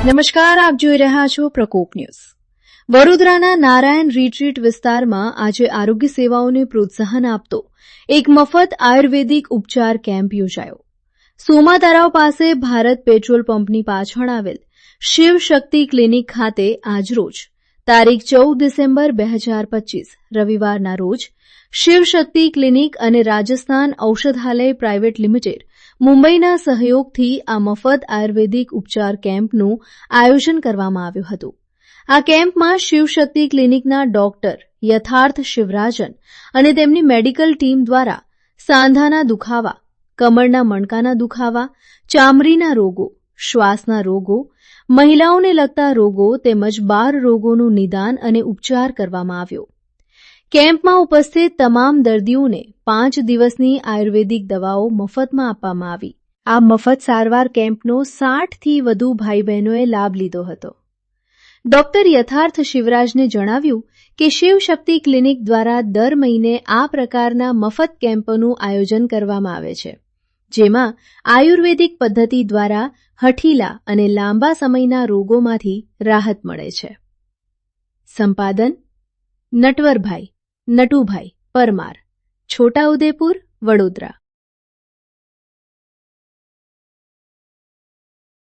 નમસ્કાર, આપ જોઈ રહ્યા છો પ્રકોપ ન્યૂઝ. વડોદરાના નારાયણ રિટ્રીટ વિસ્તારમાં આજે આરોગ્ય સેવાઓને પ્રોત્સાહન આપતો એક મફત આયુર્વેદિક ઉપચાર કેમ્પ યોજાયો. સોમા તળાવ પાસે ભારત પેટ્રોલ પંપની પાછળ આવેલ શિવ શક્તિ ક્લિનિક ખાતે આજરોજ તારીખ 14 ડિસેમ્બર 2025 રવિવારના રોજ શિવ શક્તિ ક્લિનિક અને રાજસ્થાન ઔષધાલય પ્રાઇવેટ લિમિટેડ મુંબઈના સહયોગથી આ મફત આયુર્વેદિક ઉપચાર કેમ્પનું આયોજન કરવામાં આવ્યું હતું. આ કેમ્પમાં શિવશક્તિ ક્લિનિકના ડોક્ટર યથાર્થ શિવરાજન અને તેમની મેડિકલ ટીમ દ્વારા સાંધાના દુખાવા, કમરના મણકાના દુખાવા, ચામડીના રોગો, શ્વાસના રોગો, મહિલાઓને લગતા રોગો તેમજ 12 રોગોનું નિદાન અને ઉપચાર કરવામાં આવ્યો. કેમ્પમાં ઉપસ્થિત તમામ દર્દીઓને 5 દિવસની આયુર્વેદિક દવાઓ મફતમાં આપવામાં આવી. આ મફત સારવાર કેમ્પનો 60થી વધુ ભાઈ બહેનોએ લાભ લીધો હતો. ડોક્ટર યથાર્થ શિવરાજને જણાવ્યું કે શિવશક્તિ ક્લિનિક દ્વારા દર મહિને આ પ્રકારના મફત કેમ્પોનું આયોજન કરવામાં આવે છે, જેમાં આયુર્વેદિક પદ્ધતિ દ્વારા હઠીલા અને લાંબા સમયના રોગોમાંથી રાહત મળે છે. સંપાદન નટવરભાઈ નટુભાઈ પરમાર, છોટાઉદેપુર, વડોદરા.